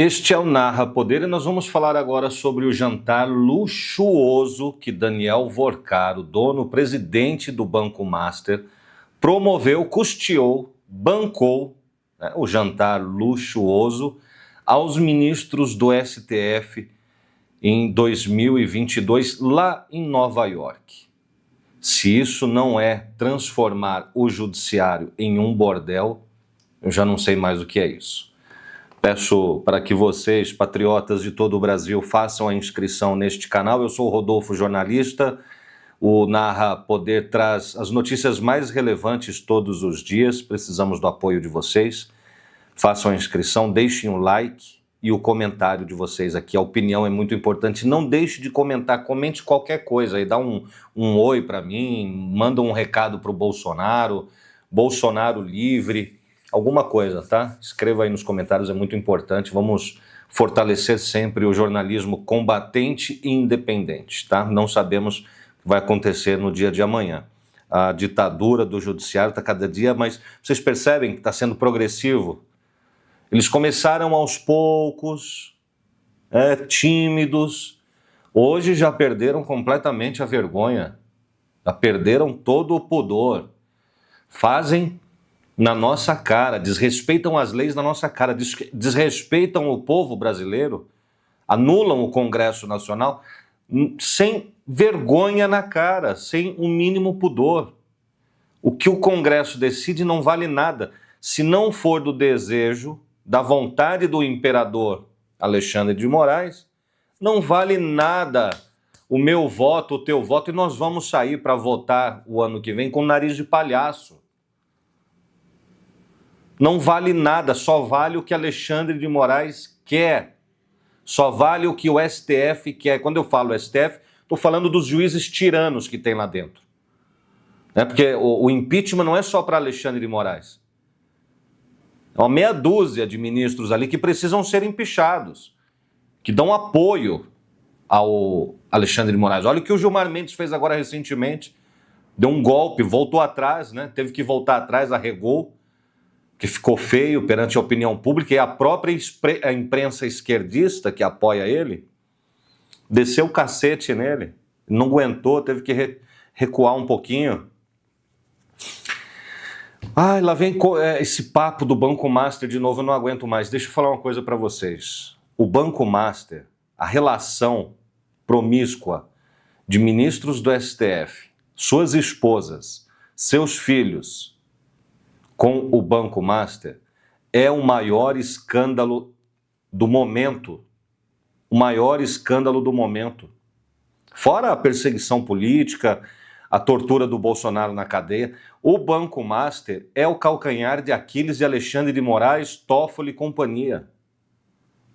Este é o Narra Poder e nós vamos falar agora sobre o jantar luxuoso que Daniel Vorcaro, presidente do Banco Master, promoveu, custeou, bancou, né, o jantar luxuoso aos ministros do STF em 2022, lá em Nova York. Se isso não é transformar o judiciário em um bordel, eu já não sei mais o que é isso. Peço para que vocês, patriotas de todo o Brasil, façam a inscrição neste canal. Eu sou o Rodolfo, jornalista. O Narra Poder traz as notícias mais relevantes todos os dias. Precisamos do apoio de vocês. Façam a inscrição, deixem o like e o comentário de vocês aqui. A opinião é muito importante. Não deixe de comentar, comente qualquer coisa aí. Dá um oi para mim, manda um recado para o Bolsonaro, Bolsonaro livre. Alguma coisa, tá? Escreva aí nos comentários, é muito importante. Vamos fortalecer sempre o jornalismo combatente e independente, tá? Não sabemos o que vai acontecer no dia de amanhã. A ditadura do judiciário está cada dia, mas vocês percebem que está sendo progressivo? Eles começaram aos poucos, tímidos. Hoje já perderam completamente a vergonha, já perderam todo o pudor. Fazem na nossa cara, desrespeitam as leis na nossa cara, desrespeitam o povo brasileiro, anulam o Congresso Nacional sem vergonha na cara, sem o mínimo pudor. O que o Congresso decide não vale nada. Se não for do desejo, da vontade do imperador Alexandre de Moraes, não vale nada o meu voto, o teu voto, e nós vamos sair para votar o ano que vem com nariz de palhaço. Não vale nada, só vale o que Alexandre de Moraes quer. Só vale o que o STF quer. Quando eu falo STF, estou falando dos juízes tiranos que tem lá dentro. Porque o impeachment não é só para Alexandre de Moraes. É uma meia dúzia de ministros ali que precisam ser empichados, que dão apoio ao Alexandre de Moraes. Olha o que o Gilmar Mendes fez agora recentemente. Deu um golpe, voltou atrás, teve que voltar atrás, arregou, que ficou feio perante a opinião pública, e a própria imprensa esquerdista que apoia ele desceu o cacete nele, não aguentou, teve que recuar um pouquinho. Lá vem esse papo do Banco Master de novo, eu não aguento mais. Deixa eu falar uma coisa para vocês. O Banco Master, a relação promíscua de ministros do STF, suas esposas, seus filhos, com o Banco Master, é o maior escândalo do momento. O maior escândalo do momento. Fora a perseguição política, a tortura do Bolsonaro na cadeia, o Banco Master é o calcanhar de Aquiles de Alexandre de Moraes, Toffoli e companhia.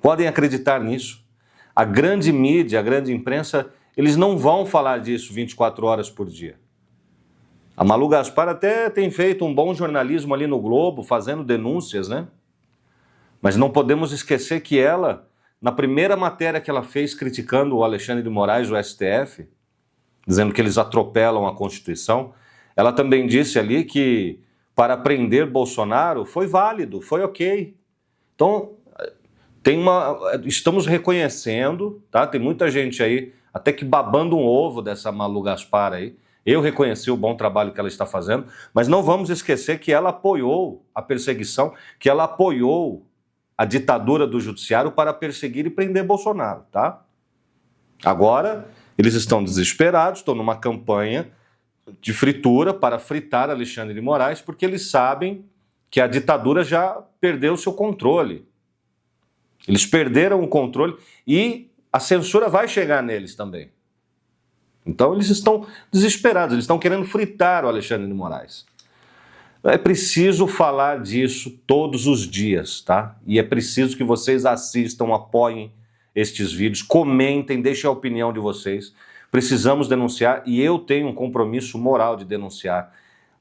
Podem acreditar nisso. A grande mídia, a grande imprensa, eles não vão falar disso 24 horas por dia. A Malu Gaspar até tem feito um bom jornalismo ali no Globo, fazendo denúncias, Mas não podemos esquecer que ela, na primeira matéria que ela fez criticando o Alexandre de Moraes, o STF, dizendo que eles atropelam a Constituição, ela também disse ali que para prender Bolsonaro foi válido, foi ok. Então, estamos reconhecendo, tá? Tem muita gente aí, até que babando um ovo dessa Malu Gaspar aí. Eu reconheci o bom trabalho que ela está fazendo, mas não vamos esquecer que ela apoiou a perseguição, que ela apoiou a ditadura do judiciário para perseguir e prender Bolsonaro, tá? Agora, eles estão desesperados, estão numa campanha de fritura para fritar Alexandre de Moraes, porque eles sabem que a ditadura já perdeu o seu controle. Eles perderam o controle e a censura vai chegar neles também. Então eles estão desesperados, eles estão querendo fritar o Alexandre de Moraes. É preciso falar disso todos os dias, tá? E é preciso que vocês assistam, apoiem estes vídeos, comentem, deixem a opinião de vocês. Precisamos denunciar e eu tenho um compromisso moral de denunciar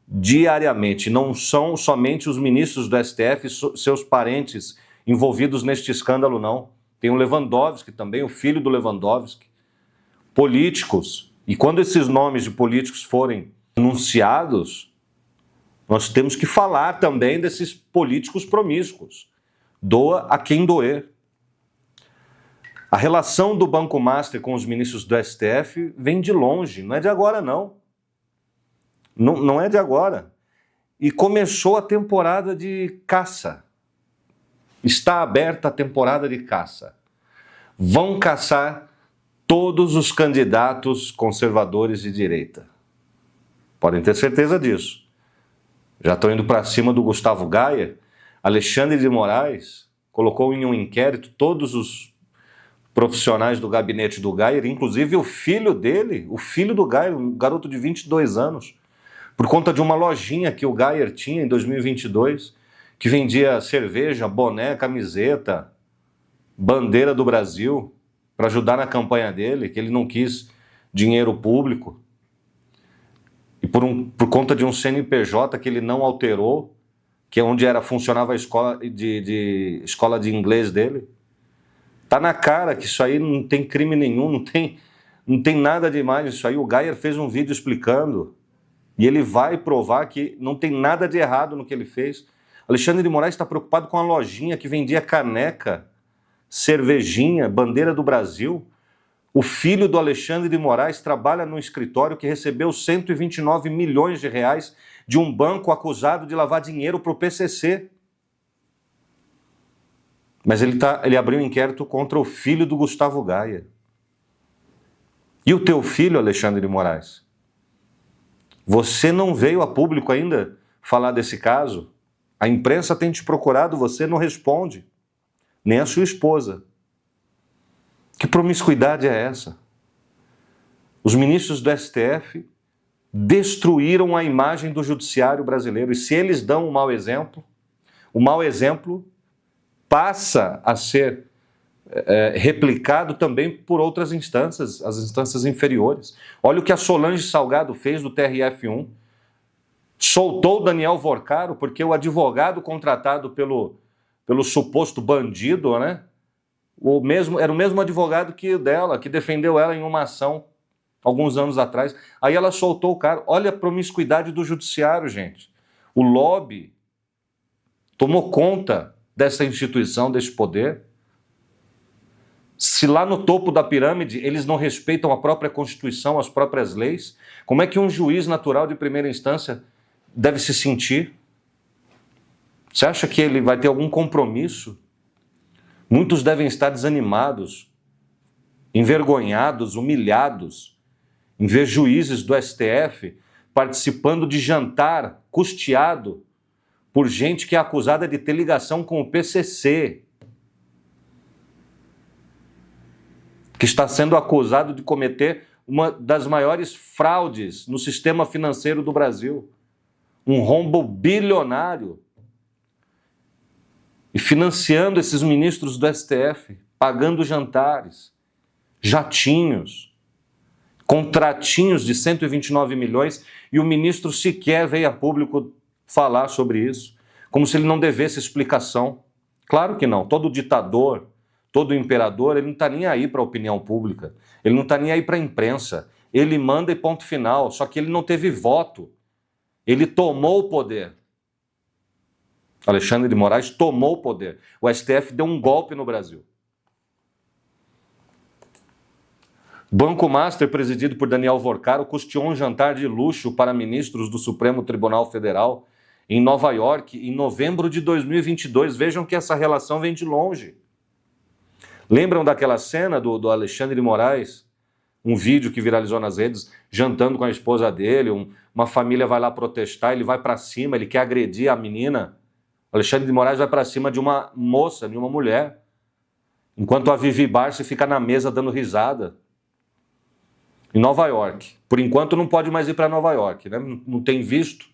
diariamente. Não são somente os ministros do STF, seus parentes envolvidos neste escândalo, não. Tem o Lewandowski também, o filho do Lewandowski, políticos. E quando esses nomes de políticos forem anunciados, nós temos que falar também desses políticos promíscuos. Doa a quem doer. A relação do Banco Master com os ministros do STF vem de longe, não é de agora não. Não é de agora. E começou a temporada de caça. Está aberta a temporada de caça. Vão caçar todos os candidatos conservadores de direita. Podem ter certeza disso. Já estão indo para cima do Gustavo Gayer. Alexandre de Moraes colocou em um inquérito todos os profissionais do gabinete do Gayer, inclusive o filho dele, o filho do Gayer, um garoto de 22 anos, por conta de uma lojinha que o Gayer tinha em 2022, que vendia cerveja, boné, camiseta, bandeira do Brasil, para ajudar na campanha dele, que ele não quis dinheiro público. E por conta de um CNPJ que ele não alterou, que é onde funcionava a escola de inglês dele. Tá na cara que isso aí não tem crime nenhum, não tem nada demais nisso aí. O Gayer fez um vídeo explicando e ele vai provar que não tem nada de errado no que ele fez. Alexandre de Moraes está preocupado com a lojinha que vendia caneca, cervejinha, bandeira do Brasil. O filho do Alexandre de Moraes trabalha num escritório que recebeu 129 milhões de reais de um banco acusado de lavar dinheiro para o PCC. Mas ele abriu um inquérito contra o filho do Gustavo Gayer. E o teu filho, Alexandre de Moraes? Você não veio a público ainda falar desse caso? A imprensa tem te procurado, você não responde. Nem a sua esposa. Que promiscuidade é essa? Os ministros do STF destruíram a imagem do judiciário brasileiro. E se eles dão um mau exemplo, o mau exemplo passa a ser replicado também por outras instâncias, as instâncias inferiores. Olha o que a Solange Salgado fez do TRF1. Soltou Daniel Vorcaro porque o advogado contratado pelo suposto bandido, né? Era o mesmo advogado que defendeu ela em uma ação alguns anos atrás. Aí ela soltou o cara. Olha a promiscuidade do judiciário, gente. O lobby tomou conta dessa instituição, desse poder. Se lá no topo da pirâmide eles não respeitam a própria Constituição, as próprias leis, como é que um juiz natural de primeira instância deve se sentir? Você acha que ele vai ter algum compromisso? Muitos devem estar desanimados, envergonhados, humilhados, em ver juízes do STF participando de jantar custeado por gente que é acusada de ter ligação com o PCC, que está sendo acusado de cometer uma das maiores fraudes no sistema financeiro do Brasil, um rombo bilionário, e financiando esses ministros do STF, pagando jantares, jatinhos, contratinhos de 129 milhões, e o ministro sequer veio a público falar sobre isso, como se ele não devesse explicação. Claro que não. Todo ditador, todo imperador, ele não está nem aí para a opinião pública, ele não está nem aí para a imprensa, ele manda e ponto final, só que ele não teve voto, ele tomou o poder. Alexandre de Moraes tomou o poder. O STF deu um golpe no Brasil. Banco Master, presidido por Daniel Vorcaro, custeou um jantar de luxo para ministros do Supremo Tribunal Federal em Nova York em novembro de 2022. Vejam que essa relação vem de longe. Lembram daquela cena do Alexandre de Moraes? Um vídeo que viralizou nas redes, jantando com a esposa dele, uma família vai lá protestar, ele vai para cima, ele quer agredir a menina. Alexandre de Moraes vai para cima de uma moça, de uma mulher, enquanto a Vivi Barsi fica na mesa dando risada. Em Nova York. Por enquanto não pode mais ir para Nova York, né? Não tem visto.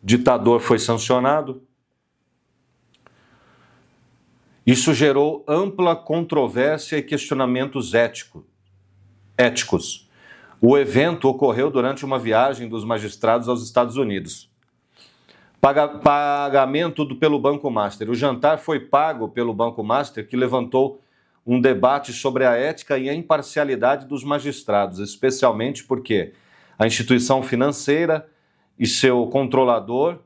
Ditador foi sancionado. Isso gerou ampla controvérsia e questionamentos éticos. O evento ocorreu durante uma viagem dos magistrados aos Estados Unidos. Pagamento pelo Banco Master. O jantar foi pago pelo Banco Master, que levantou um debate sobre a ética e a imparcialidade dos magistrados, especialmente porque a instituição financeira e seu controlador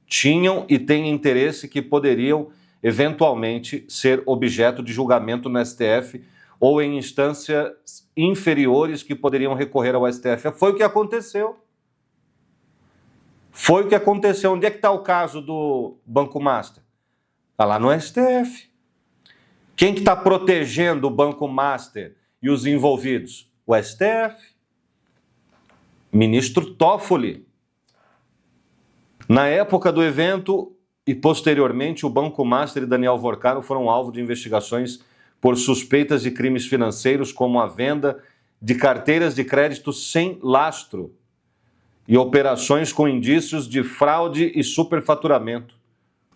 tinham e têm interesse que poderiam eventualmente, ser objeto de julgamento no STF ou em instâncias inferiores que poderiam recorrer ao STF. Foi o que aconteceu. Foi o que aconteceu. Onde é que está o caso do Banco Master? Está lá no STF. Quem que está protegendo o Banco Master e os envolvidos? O STF. Ministro Toffoli. Na época do evento e posteriormente, o Banco Master e Daniel Vorcaro foram alvo de investigações por suspeitas de crimes financeiros, como a venda de carteiras de crédito sem lastro e operações com indícios de fraude e superfaturamento.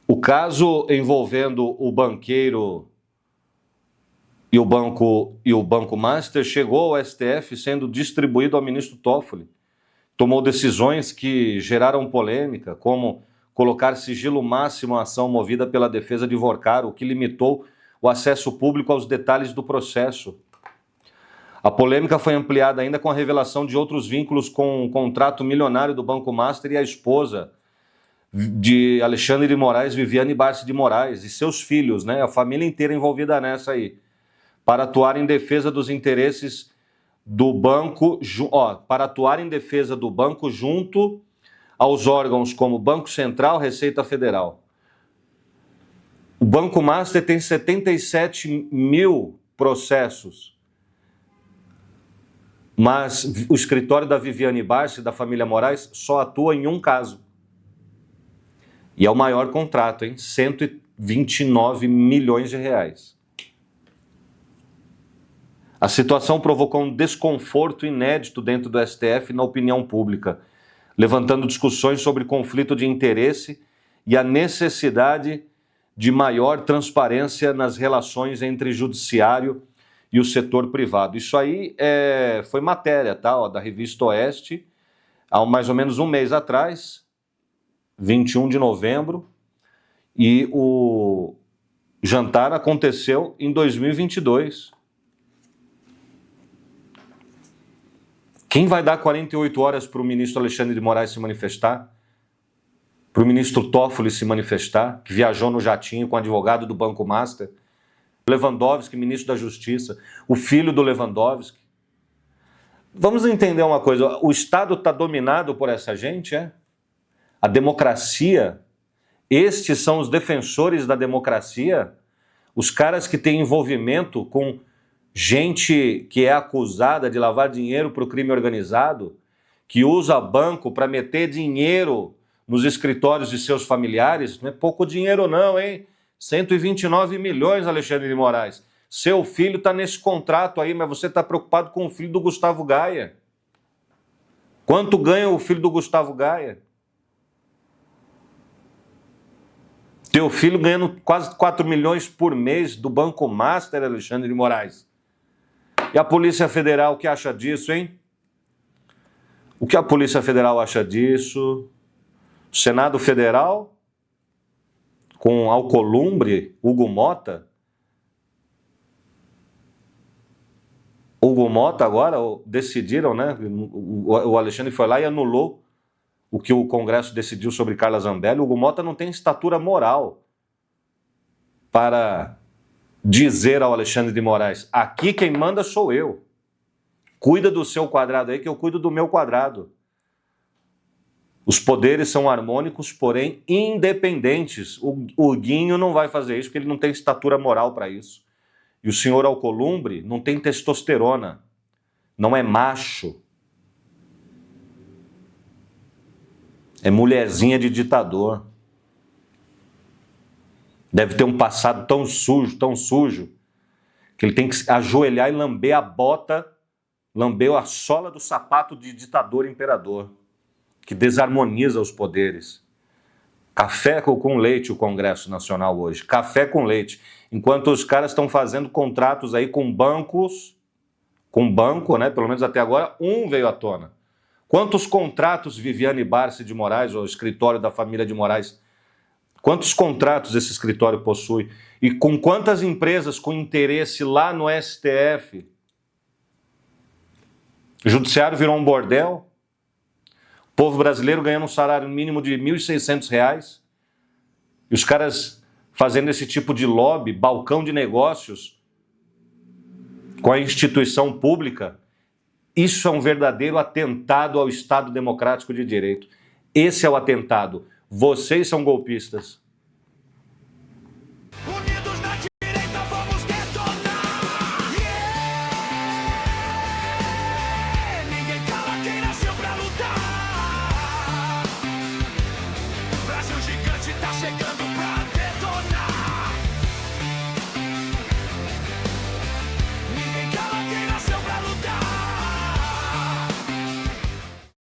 O caso envolvendo o banqueiro e o Banco Master chegou ao STF sendo distribuído ao ministro Toffoli. Tomou decisões que geraram polêmica, como colocar sigilo máximo à ação movida pela defesa de Vorcaro, o que limitou o acesso público aos detalhes do processo. A polêmica foi ampliada ainda com a revelação de outros vínculos com o contrato milionário do Banco Master e a esposa de Alexandre de Moraes, Viviane Barsi de Moraes, e seus filhos, né? A família inteira envolvida nessa aí, para atuar em defesa dos interesses do banco, para atuar em defesa do banco junto aos órgãos como Banco Central, Receita Federal. O Banco Master tem 77 mil processos, mas o escritório da Viviane Barsi, da família Moraes, só atua em um caso. E é o maior contrato, hein? 129 milhões de reais. A situação provocou um desconforto inédito dentro do STF e na opinião pública, levantando discussões sobre conflito de interesse e a necessidade de maior transparência nas relações entre judiciário e o setor privado. Isso aí foi matéria, tá, da Revista Oeste, há mais ou menos um mês atrás, 21 de novembro, e o jantar aconteceu em 2022. Quem vai dar 48 horas para o ministro Alexandre de Moraes se manifestar? Para o ministro Toffoli se manifestar, que viajou no jatinho com o advogado do Banco Master? Lewandowski, ministro da Justiça, o filho do Lewandowski. Vamos entender uma coisa, o Estado está dominado por essa gente, é? A democracia, estes são os defensores da democracia, os caras que têm envolvimento com gente que é acusada de lavar dinheiro para o crime organizado, que usa banco para meter dinheiro nos escritórios de seus familiares, não é pouco dinheiro não, hein? 129 milhões, Alexandre de Moraes. Seu filho está nesse contrato aí, mas você está preocupado com o filho do Gustavo Gaia. Quanto ganha o filho do Gustavo Gaia? Teu filho ganhando quase 4 milhões por mês do Banco Master, Alexandre de Moraes. E a Polícia Federal, o que acha disso, hein? O que a Polícia Federal acha disso? O Senado Federal, com Alcolumbre, Hugo Mota. Hugo Mota agora decidiram, né? O Alexandre foi lá e anulou o que o Congresso decidiu sobre Carla Zambelli. O Hugo Mota não tem estatura moral para dizer ao Alexandre de Moraes, aqui quem manda sou eu. Cuida do seu quadrado aí que eu cuido do meu quadrado. Os poderes são harmônicos, porém independentes. O Guinho não vai fazer isso porque ele não tem estatura moral para isso. E o senhor Alcolumbre não tem testosterona, não é macho. É mulherzinha de ditador. Deve ter um passado tão sujo, que ele tem que ajoelhar e lamber a bota, lamber a sola do sapato de ditador imperador, que desarmoniza os poderes. Café com leite o Congresso Nacional hoje, café com leite. Enquanto os caras estão fazendo contratos aí com bancos, né? Pelo menos até agora, um veio à tona. Quantos contratos Viviane Barsi de Moraes, ou escritório da família de Moraes, quantos contratos esse escritório possui? E com quantas empresas com interesse lá no STF? O judiciário virou um bordel? O povo brasileiro ganhando um salário mínimo de R$ 1.600. E os caras fazendo esse tipo de lobby, balcão de negócios com a instituição pública. Isso é um verdadeiro atentado ao Estado Democrático de Direito. Esse é o atentado. Vocês são golpistas.